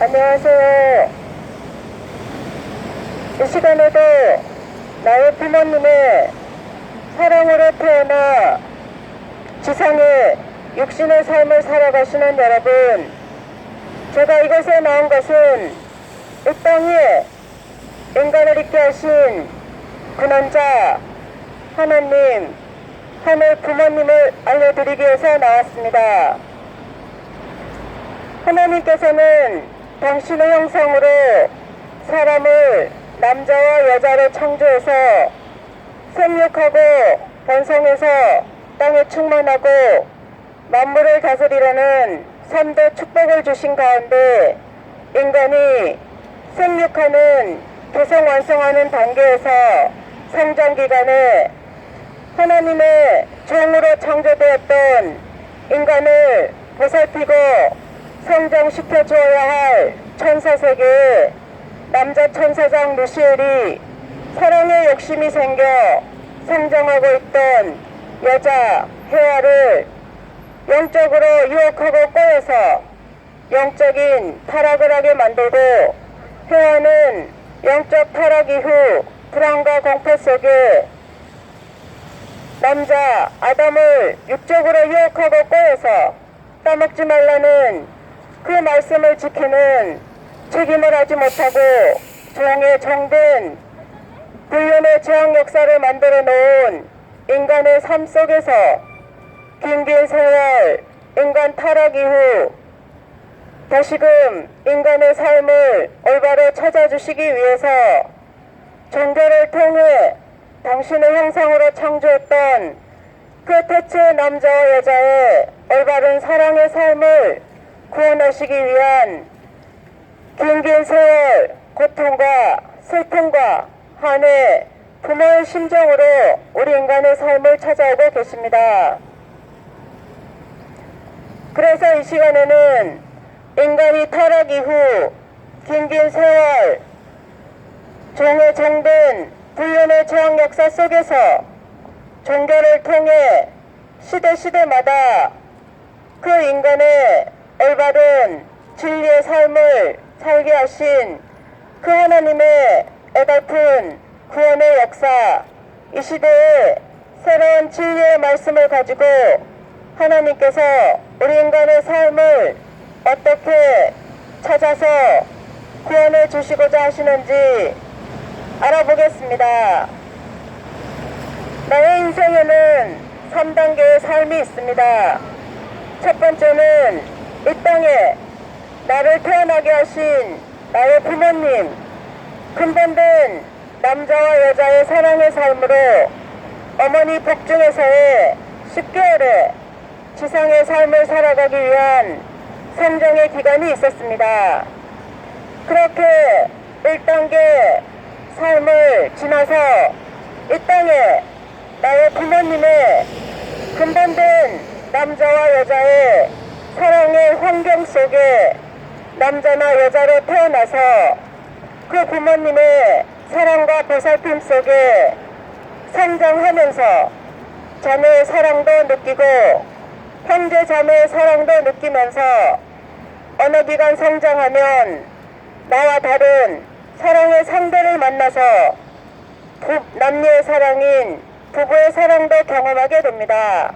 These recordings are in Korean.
안녕하세요. 이 시간에도 나의 부모님의 사랑으로 태어나 지상의 육신의 삶을 살아가시는 여러분, 제가 이곳에 나온 것은 이 땅 위에 인간을 있게 하신 근원자 하나님, 하늘 부모님을 알려드리기 위해서 나왔습니다. 하나님께서는 당신의 형상으로 사람을 남자와 여자로 창조해서 생육하고 번성해서 땅에 충만하고 만물을 다스리라는 3대 축복을 주신 가운데 인간이 생육하는 개성완성하는 단계에서 성장기간에 하나님의 종으로 창조되었던 인간을 보살피고 성장시켜 주어야 할 천사세계에 남자 천사장 루시엘이 사랑의 욕심이 생겨 성장하고 있던 여자 헤아를 영적으로 유혹하고 꼬여서 영적인 타락을 하게 만들고, 헤아는 영적 타락 이후 불안과 공포 속에 남자 아담을 육적으로 유혹하고 꼬여서 따먹지 말라는 그 말씀을 지키는 책임을 하지 못하고 종의 정된 불륜의 죄악 역사를 만들어 놓은 인간의 삶 속에서 긴긴 세월 인간 타락 이후 다시금 인간의 삶을 올바로 찾아주시기 위해서 종교를 통해 당신의 형상으로 창조했던 그 태초의 남자와 여자의 올바른 사랑의 삶을 구원하시기 위한 긴긴 세월 고통과 슬픔과 한해 부모의 심정으로 우리 인간의 삶을 찾아오고 계십니다. 그래서 이 시간에는 인간이 타락 이후 긴긴 세월 종의 정된 불륜의 죄악 역사 속에서 종교를 통해 시대마다 그 인간의 올바른 진리의 삶을 살게 하신 그 하나님의 애달픈 구원의 역사, 이 시대에 새로운 진리의 말씀을 가지고 하나님께서 우리 인간의 삶을 어떻게 찾아서 구원해 주시고자 하시는지 알아보겠습니다. 나의 인생에는 3단계의 삶이 있습니다. 첫 번째는 이 땅에 나를 태어나게 하신 나의 부모님, 근본된 남자와 여자의 사랑의 삶으로 어머니 복중에서의 10개월의 지상의 삶을 살아가기 위한 성장의 기간이 있었습니다. 그렇게 1단계 삶을 지나서 이 땅에 나의 부모님의 근본된 남자와 여자의 사랑의 환경 속에 남자나 여자로 태어나서 그 부모님의 사랑과 보살핌 속에 성장하면서 자매의 사랑도 느끼고 형제 자매의 사랑도 느끼면서 어느 기간 성장하면 나와 다른 사랑의 상대를 만나서 남녀의 사랑인 부부의 사랑도 경험하게 됩니다.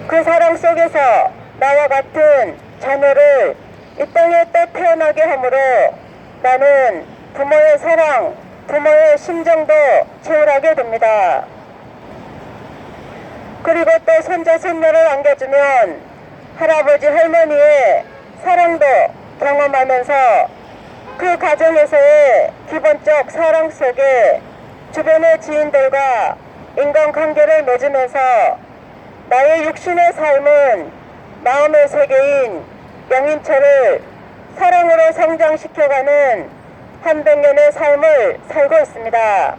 그 사랑 속에서 나와 같은 자녀를 이 땅에 또 태어나게 하므로 나는 부모의 사랑, 부모의 심정도 체험하게 됩니다. 그리고 또 손자, 손녀를 안겨주면 할아버지, 할머니의 사랑도 경험하면서 그 가정에서의 기본적 사랑 속에 주변의 지인들과 인간관계를 맺으면서 나의 육신의 삶은 마음의 세계인 영인체를 사랑으로 성장시켜가는 한백년의 삶을 살고 있습니다.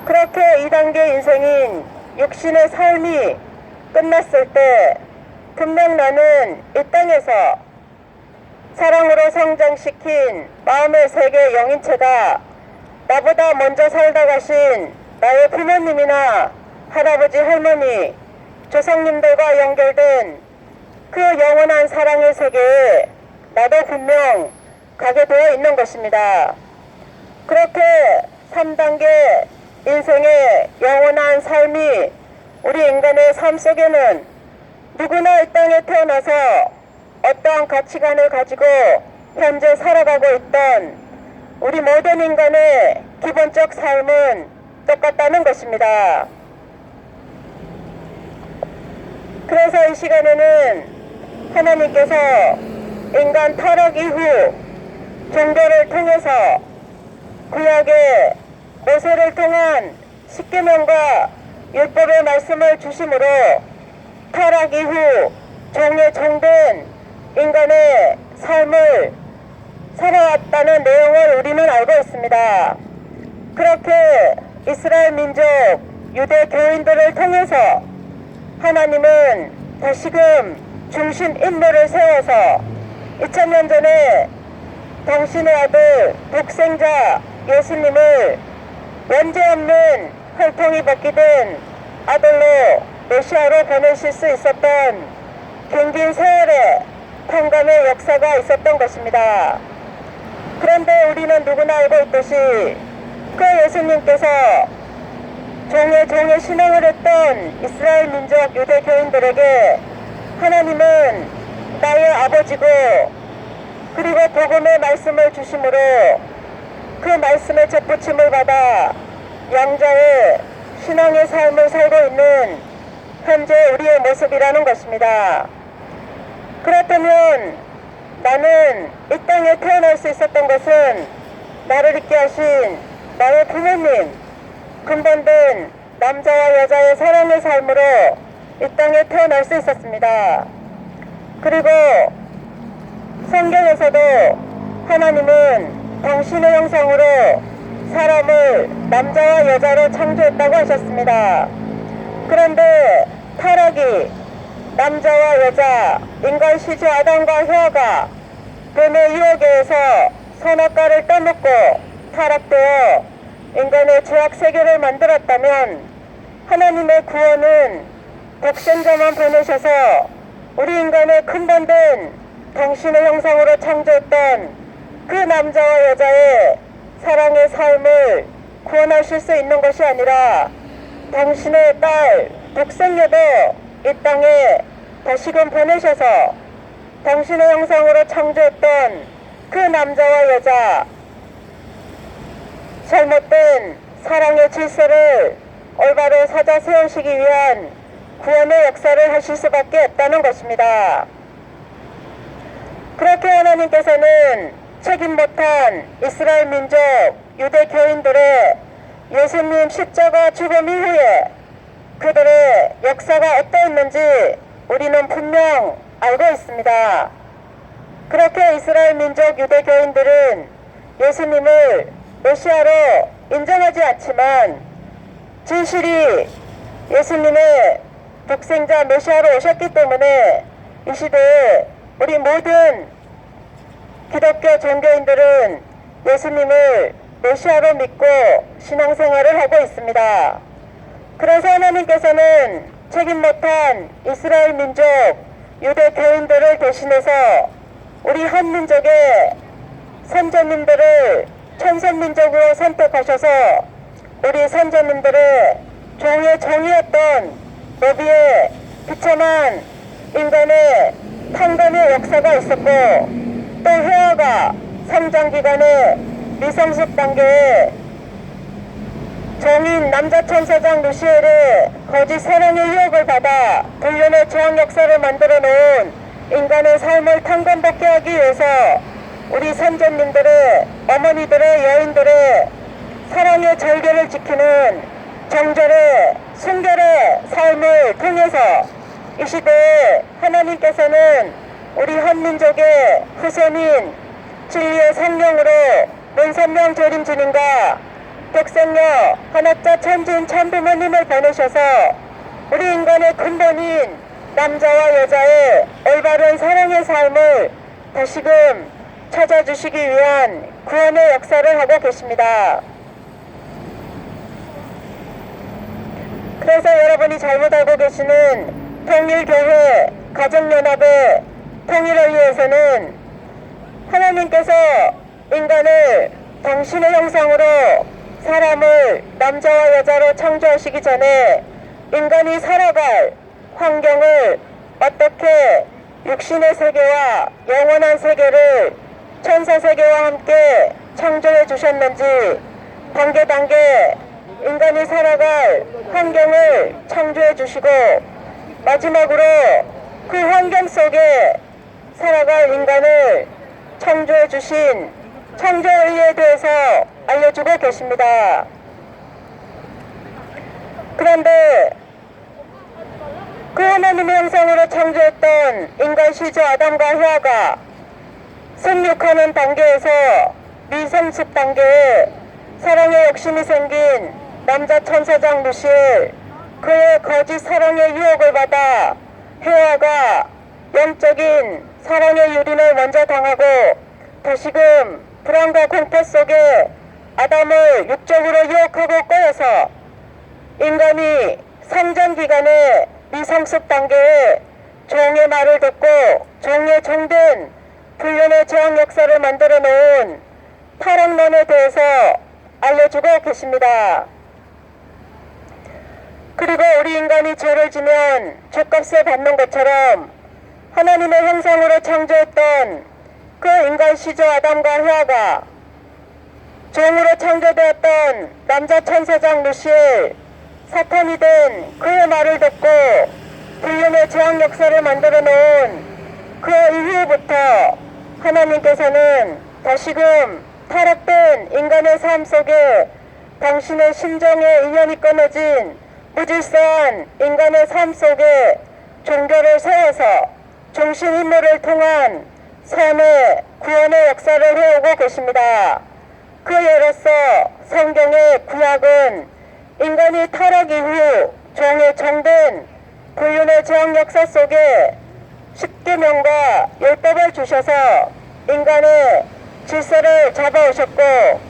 그렇게 2단계 인생인 육신의 삶이 끝났을 때 분명 나는 이 땅에서 사랑으로 성장시킨 마음의 세계 영인체가 나보다 먼저 살다 가신 나의 부모님이나 할아버지, 할머니, 조상님들과 연결된 그 영원한 사랑의 세계에 나도 분명 가게 되어 있는 것입니다. 그렇게 3단계 인생의 영원한 삶이 우리 인간의 삶 속에는 누구나 이 땅에 태어나서 어떠한 가치관을 가지고 현재 살아가고 있던 우리 모든 인간의 기본적 삶은 똑같다는 것입니다. 그래서 이 시간에는 하나님께서 인간 타락 이후 종교를 통해서 구약의 모세를 통한 십계명과 율법의 말씀을 주심으로 타락 이후 종에 종된 인간의 삶을 살아왔다는 내용을 우리는 알고 있습니다. 그렇게 이스라엘 민족 유대 교인들을 통해서 하나님은 다시금 중심 인물을 세워서 2000년 전에 당신의 아들 독생자 예수님을 원죄 없는 혈통이 벗기된 아들로 메시아로 보내실 수 있었던 긴긴 세월의 통감의 역사가 있었던 것입니다. 그런데 우리는 누구나 알고 있듯이 그 예수님께서 종의 신앙을 했던 이스라엘 민족 유대 교인들에게 하나님은 나의 아버지고 그리고 복음의 말씀을 주심으로 그 말씀의 접붙임을 받아 양자의 신앙의 삶을 살고 있는 현재 우리의 모습이라는 것입니다. 그렇다면 나는 이 땅에 태어날 수 있었던 것은 나를 있게 하신 나의 부모님, 근본된 남자와 여자의 사랑의 삶으로 이 땅에 태어날 수 있었습니다. 그리고 성경에서도 하나님은 당신의 형상으로 사람을 남자와 여자로 창조했다고 하셨습니다. 그런데 타락이 남자와 여자, 인간 시조 아담과 헤아가 뱀의 유혹에 의해서 선악과를 떠먹고 타락되어 인간의 죄악 세계를 만들었다면 하나님의 구원은 독생자만 보내셔서 우리 인간의 근본된 당신의 형상으로 창조했던 그 남자와 여자의 사랑의 삶을 구원하실 수 있는 것이 아니라 당신의 딸 독생녀도 이 땅에 다시금 보내셔서 당신의 형상으로 창조했던 그 남자와 여자 잘못된 사랑의 질서를 올바로 사자 세우시기 위한 구원의 역사를 하실 수밖에 없다는 것입니다. 그렇게 하나님께서는 책임 못한 이스라엘 민족 유대 교인들의 예수님 십자가 죽음 이후에 그들의 역사가 어떠했는지 우리는 분명 알고 있습니다. 그렇게 이스라엘 민족 유대 교인들은 예수님을 메시아로 인정하지 않지만 진실이 예수님의 독생자 메시아로 오셨기 때문에 이 시대에 우리 모든 기독교 종교인들은 예수님을 메시아로 믿고 신앙생활을 하고 있습니다. 그래서 하나님께서는 책임 못한 이스라엘 민족 유대 교인들을 대신해서 우리 한민족의 선조님들을 천선민족으로 선택하셔서 우리 선조님들의 종의 종이었던 노비의 비참한 인간의 판검의 역사가 있었고 또 헤아가 성장기간의 미성숙 단계에 종인 남자 천사장 루시엘의 거짓 사랑의 유혹을 받아 불륜의 죄악 역사를 만들어 놓은 인간의 삶을 탕감받게 하기 위해서 우리 선조님들의 어머니들의 여인들의 사랑의 절개를 지키는 정절의 순결의 삶을 통해서 이 시대에 하나님께서는 우리 한민족의 후손인 진리의 성령으로 문선명 조림주님과 독생녀 하나짜 천진 참부모님을 보내셔서 우리 인간의 근본인 남자와 여자의 올바른 사랑의 삶을 다시금 찾아주시기 위한 구원의 역사를 하고 계십니다. 그래서 여러분이 잘못 알고 계시는 통일교회 가정연합의 통일을 위해서는 하나님께서 인간을 당신의 형상으로 사람을 남자와 여자로 창조하시기 전에 인간이 살아갈 환경을 어떻게 육신의 세계와 영원한 세계를 천사 세계와 함께 창조해 주셨는지 단계 인간이 살아갈 환경을 창조해 주시고 마지막으로 그 환경 속에 살아갈 인간을 창조해 주신 창조의에 대해서 알려주고 계십니다. 그런데 그 하나님의 형상으로 창조했던 인간 시조 아담과 헤아가 생육하는 단계에서 미성숙 단계에 사랑의 욕심이 생긴 남자 천사장 루시엘, 그의 거짓 사랑의 유혹을 받아 헤아가 영적인 사랑의 유린을 먼저 당하고 다시금 불안과 공포 속에 아담을 육적으로 유혹하고 꼬여서 인간이 상전 기간에 미성숙 단계에 종의 말을 듣고 종의 정된 불륜의 제왕 역사를 만들어 놓은 타락론에 대해서 알려주고 계십니다. 그리고 우리 인간이 죄를 지면 죄값을 받는 것처럼 하나님의 형상으로 창조했던 그 인간 시조 아담과 헤아가 종으로 창조되었던 남자 천사장 루시엘, 사탄이 된 그의 말을 듣고 불륜의 제왕 역사를 만들어 놓은 그 이후부터 하나님께서는 다시금 타락된 인간의 삶 속에 당신의 심정에 인연이 끊어진 무질서한 인간의 삶 속에 종교를 세워서 종신인물을 통한 삶의 구원의 역사를 해오고 계십니다. 그 예로서 성경의 구약은 인간이 타락 이후 종에 정된 불륜의 제왕 역사 속에 십계명과 율법을 주셔서 인간의 질서를 잡아오셨고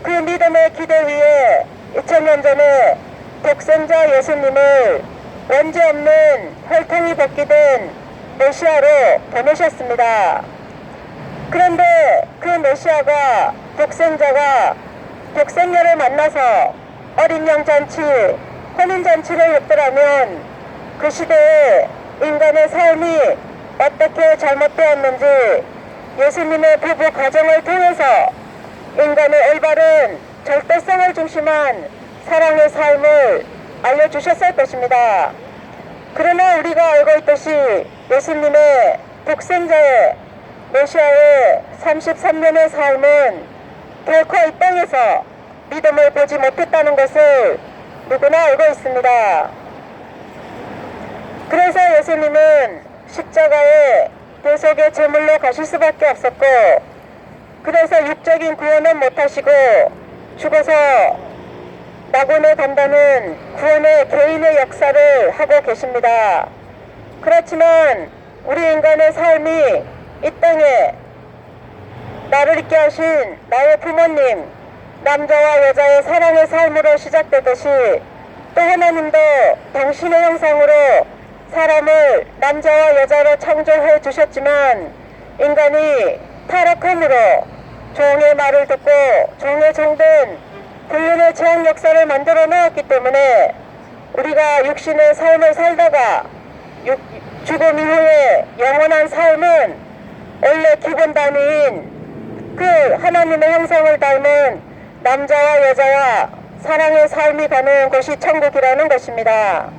그 믿음의 기대 위에 2000년 전에 독생자 예수님을 원죄 없는 혈통이 벗기된 메시아로 보내셨습니다. 그런데 그 메시아가 독생자가 독생녀를 만나서 어린 양 잔치, 혼인 잔치를 했더라면 그 시대에 인간의 삶이 어떻게 잘못되었는지 예수님의 부부 가정을 통해서 인간의 올바른 절대성을 중심한 사랑의 삶을 알려주셨을 것입니다. 그러나 우리가 알고 있듯이 예수님의 독생자의 메시아의 33년의 삶은 결코 이 땅에서 믿음을 보지 못했다는 것을 누구나 알고 있습니다. 그래서 예수님은 십자가에 대속의 제물로 가실 수밖에 없었고, 그래서 육적인 구원은 못하시고 죽어서 낙원에 간다는 구원의 개인의 역사를 하고 계십니다. 그렇지만 우리 인간의 삶이 이 땅에 나를 있게 하신 나의 부모님, 남자와 여자의 사랑의 삶으로 시작되듯이 또 하나님도 당신의 형상으로 사람을 남자와 여자로 창조해 주셨지만 인간이 타락함으로 종의 말을 듣고 종의 정된 불륜의 제왕 역사를 만들어 놓았기 때문에 우리가 육신의 삶을 살다가 죽음 이후에 영원한 삶은 원래 기본 단위인 그 하나님의 형상을 닮은 남자와 여자와 사랑의 삶이 가는 곳이 천국이라는 것입니다.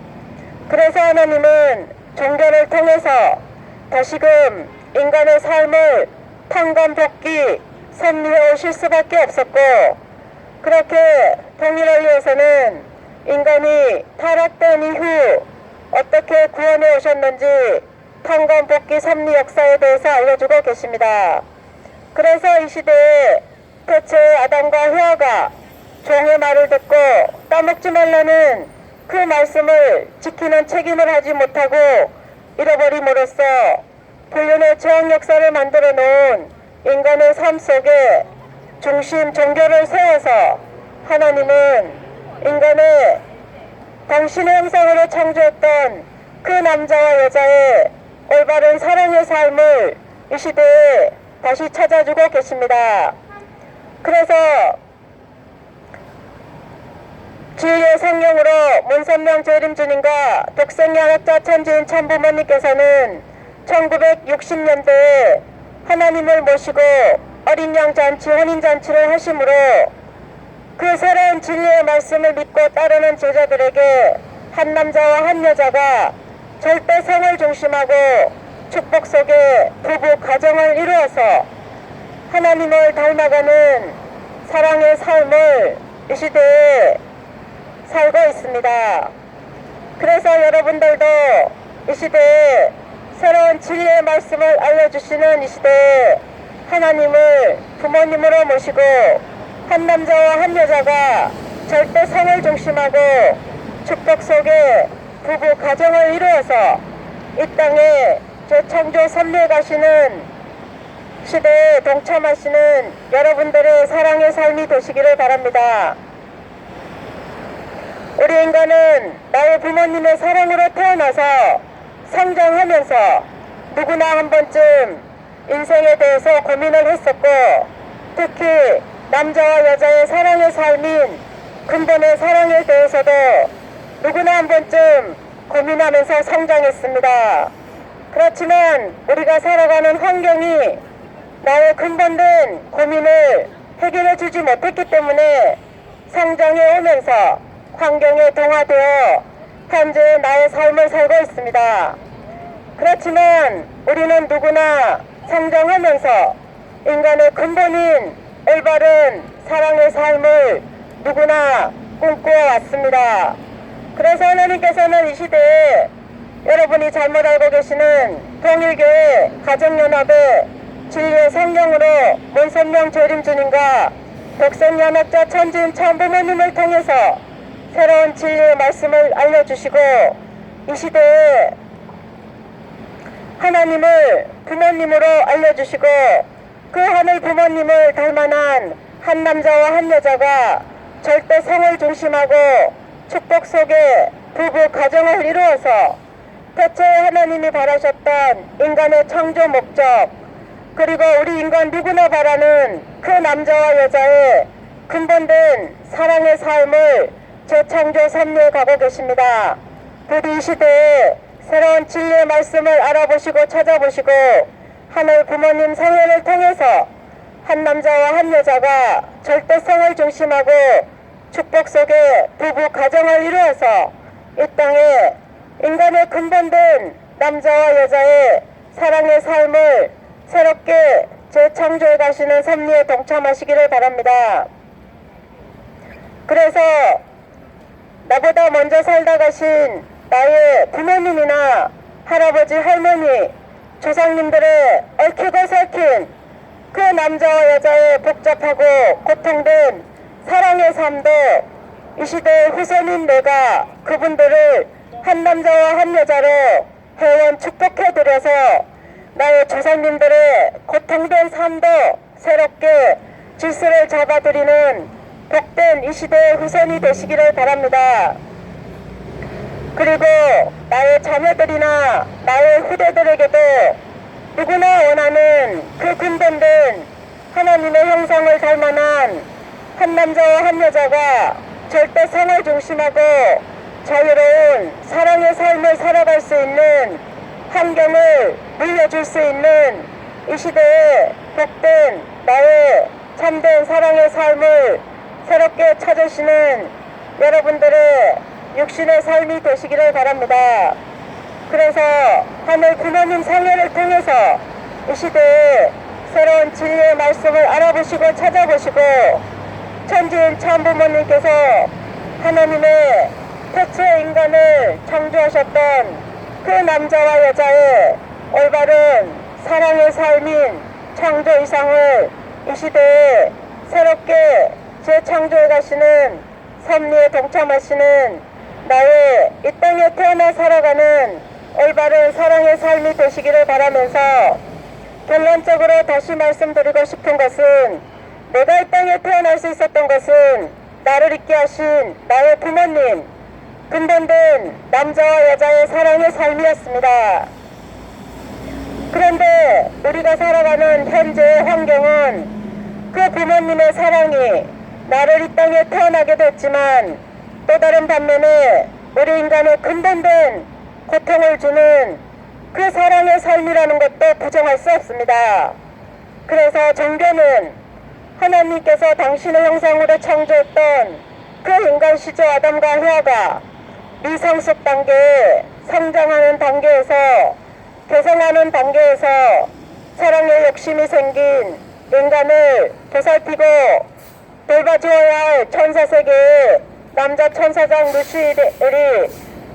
그래서 하나님은 종교를 통해서 다시금 인간의 삶을 판관복귀 섭리해 오실 수밖에 없었고, 그렇게 통일을 위해서는 인간이 타락된 이후 어떻게 구원해 오셨는지 판관복귀 섭리 역사에 대해서 알려주고 계십니다. 그래서 이 시대에 태초의 아담과 헤아가 종의 말을 듣고 따먹지 말라는 그 말씀을 지키는 책임을 하지 못하고 잃어버림으로써 불륜의 제왕 역사를 만들어 놓은 인간의 삶 속에 중심 종교를 세워서 하나님은 인간의 당신의 형상으로 창조했던 그 남자와 여자의 올바른 사랑의 삶을 이 시대에 다시 찾아주고 계십니다. 그래서 진리의 성령으로 문선명 재림주님과 독생양학자 천지인 참부모님께서는 1960년대에 하나님을 모시고 어린 양 잔치, 혼인 잔치를 하심으로 그 새로운 진리의 말씀을 믿고 따르는 제자들에게 한 남자와 한 여자가 절대 성을 중심하고 축복 속에 부부 가정을 이루어서 하나님을 닮아가는 사랑의 삶을 이 시대에 살고 있습니다. 그래서 여러분들도 이 시대에 새로운 진리의 말씀을 알려주시는 이 시대에 하나님을 부모님으로 모시고 한 남자와 한 여자가 절대 성을 중심하고 축복 속에 부부 가정을 이루어서 이 땅에 재창조 섭리에 가시는 시대에 동참하시는 여러분들의 사랑의 삶이 되시기를 바랍니다. 우리 인간은 나의 부모님의 사랑으로 태어나서 성장하면서 누구나 한 번쯤 인생에 대해서 고민을 했었고, 특히 남자와 여자의 사랑의 삶인 근본의 사랑에 대해서도 누구나 한 번쯤 고민하면서 성장했습니다. 그렇지만 우리가 살아가는 환경이 나의 근본된 고민을 해결해 주지 못했기 때문에 성장해 오면서 환경에 동화되어 현재 나의 삶을 살고 있습니다. 그렇지만 우리는 누구나 성장하면서 인간의 근본인 올바른 사랑의 삶을 누구나 꿈꾸어 왔습니다. 그래서 하나님께서는 이 시대에 여러분이 잘못 알고 계시는 통일교회 가정연합의 진리의 성령으로 문선명 재림주님과 독생연합자 천지인 참부모님을 통해서 새로운 진리의 말씀을 알려주시고 이 시대에 하나님을 부모님으로 알려주시고 그 하늘 부모님을 닮아난 한 남자와 한 여자가 절대 성을 중심하고 축복 속에 부부 가정을 이루어서 대체 하나님이 바라셨던 인간의 창조 목적, 그리고 우리 인간 누구나 바라는 그 남자와 여자의 근본된 사랑의 삶을 재창조 섭리에 가고 계십니다. 부디 이 시대에 새로운 진리의 말씀을 알아보시고 찾아보시고 하늘 부모님 성회를 통해서 한 남자와 한 여자가 절대성을 중심하고 축복 속에 부부 가정을 이루어서 이 땅에 인간의 근본된 남자와 여자의 사랑의 삶을 새롭게 재창조해 가시는 섭리에 동참하시기를 바랍니다. 그래서 나보다 먼저 살다 가신 나의 부모님이나 할아버지, 할머니, 조상님들의 얽히고 설킨 그 남자와 여자의 복잡하고 고통된 사랑의 삶도 이 시대의 후손인 내가 그분들을 한 남자와 한 여자로 회원 축복해드려서 나의 조상님들의 고통된 삶도 새롭게 질서를 잡아드리는 복된 이 시대의 후손이 되시기를 바랍니다. 그리고 나의 자녀들이나 나의 후대들에게도 누구나 원하는 그 근본된 하나님의 형상을 닮아난 한 남자와 한 여자가 절대 성을 중심하고 자유로운 사랑의 삶을 살아갈 수 있는 환경을 물려줄 수 있는 이 시대에 복된 나의 참된 사랑의 삶을 새롭게 찾으시는 여러분들의 육신의 삶이 되시기를 바랍니다. 그래서 하늘 부모님 성회를 통해서 이 시대에 새로운 진리의 말씀을 알아보시고 찾아보시고 천지인 참부모님께서 하나님의 태초의 인간을 창조하셨던 그 남자와 여자의 올바른 사랑의 삶인 창조 이상을 이 시대에 새롭게 재창조해 가시는 섭리에 동참하시는 나의 이 땅에 태어나 살아가는 올바른 사랑의 삶이 되시기를 바라면서 결론적으로 다시 말씀드리고 싶은 것은 내가 이 땅에 태어날 수 있었던 것은 나를 있게 하신 나의 부모님, 근본된 남자와 여자의 사랑의 삶이었습니다. 그런데 우리가 살아가는 현재의 환경은 그 부모님의 사랑이 나를 이 땅에 태어나게 됐지만 또 다른 반면에 우리 인간의 근본된 고통을 주는 그 사랑의 삶이라는 것도 부정할 수 없습니다. 그래서 종교는 하나님께서 당신의 형상으로 창조했던 그 인간 시조 아담과 헤아가 미성숙 단계에 성장하는 단계에서 개성하는 단계에서 사랑의 욕심이 생긴 인간을 보살피고 돌봐주어야 할 천사세계의 남자 천사장 루시엘이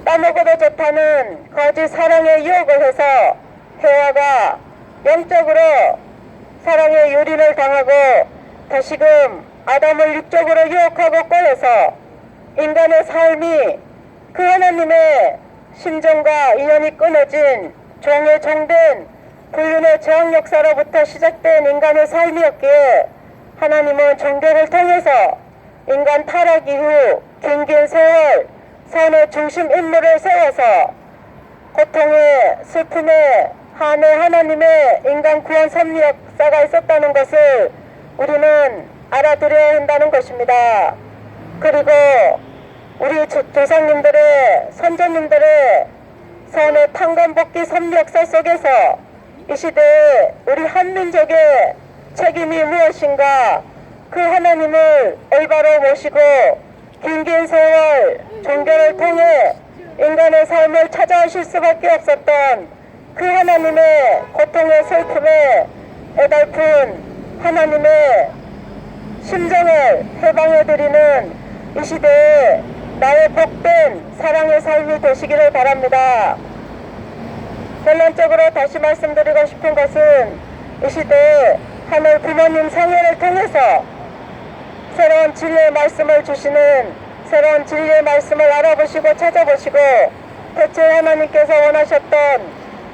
따먹어도 좋다는 거짓 사랑의 유혹을 해서 헤아가 영적으로 사랑의 유린을 당하고 다시금 아담을 육적으로 유혹하고 꼬여서 인간의 삶이 그 하나님의 심정과 인연이 끊어진 종의 종된 불륜의 저항 역사로부터 시작된 인간의 삶이었기에 하나님은 종교를 통해서 인간 타락 이후 긴긴 세월 선의 중심 인물을 세워서 고통의 슬픔의 한해 하나님의 인간 구원 섭리 역사가 있었다는 것을 우리는 알아들여야 한다는 것입니다. 그리고 우리 조상님들의 선조님들의 선의 탄건복귀 섭리 역사 속에서 이 시대에 우리 한민족의 책임이 무엇인가 그 하나님을 올바로 모시고 긴긴 세월 종교를 통해 인간의 삶을 찾아오실 수밖에 없었던 그 하나님의 고통의 슬픔에 애달픈 하나님의 심정을 해방해드리는 이 시대에 나의 복된 사랑의 삶이 되시기를 바랍니다. 결론적으로 다시 말씀드리고 싶은 것은 이 시대에 하늘 부모님 성회를 통해서 새로운 진리의 말씀을 주시는 새로운 진리의 말씀을 알아보시고 찾아보시고 대체 하나님께서 원하셨던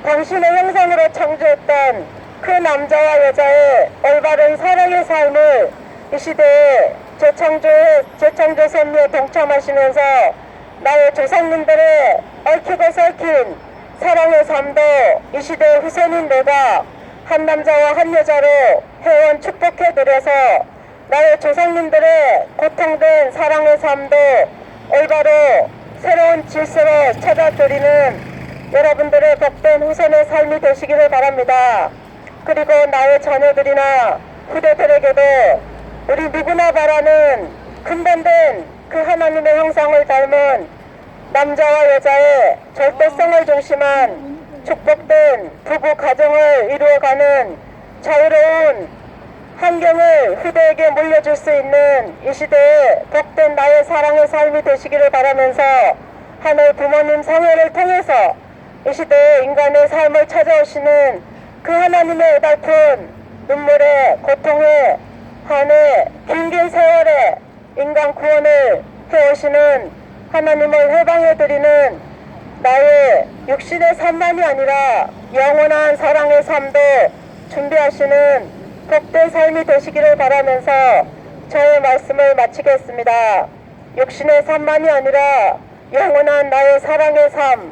당신의 형상으로 창조했던 그 남자와 여자의 올바른 사랑의 삶을 이 시대에 재창조 섭리에 동참하시면서 나의 조상님들의 얽히고 설킨 사랑의 삶도 이 시대의 후손인 내가 한 남자와 한 여자로 회원 축복해드려서 나의 조상님들의 고통된 사랑의 삶도 올바로 새로운 질서로 찾아드리는 여러분들의 복된 후손의 삶이 되시기를 바랍니다. 그리고 나의 자녀들이나 후대들에게도 우리 누구나 바라는 근본된 그 하나님의 형상을 닮은 남자와 여자의 절대성을 중심한 축복된 부부 가정을 이루어가는 자유로운 환경을 후대에게 물려줄 수 있는 이 시대에 복된 나의 사랑의 삶이 되시기를 바라면서 하늘 부모님 성회를 통해서 이 시대에 인간의 삶을 찾아오시는 그 하나님의 애달픈 눈물의 고통의 한해 긴긴 세월에 인간 구원을 해오시는 하나님을 해방해드리는 나의 육신의 삶만이 아니라 영원한 사랑의 삶도 준비하시는 복된 삶이 되시기를 바라면서 저의 말씀을 마치겠습니다. 육신의 삶만이 아니라 영원한 나의 사랑의 삶,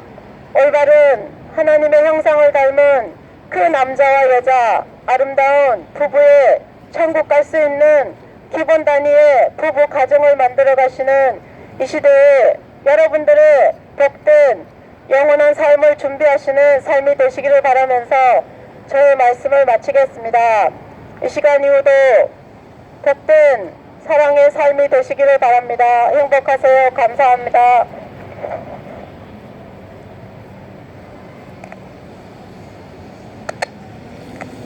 올바른 하나님의 형상을 닮은 그 남자와 여자, 아름다운 부부의 천국 갈 수 있는 기본 단위의 부부 가정을 만들어 가시는 이 시대에 여러분들의 복된 영원한 삶을 준비하시는 삶이 되시기를 바라면서 저의 말씀을 마치겠습니다. 이 시간 이후도 복된 사랑의 삶이 되시기를 바랍니다. 행복하세요. 감사합니다.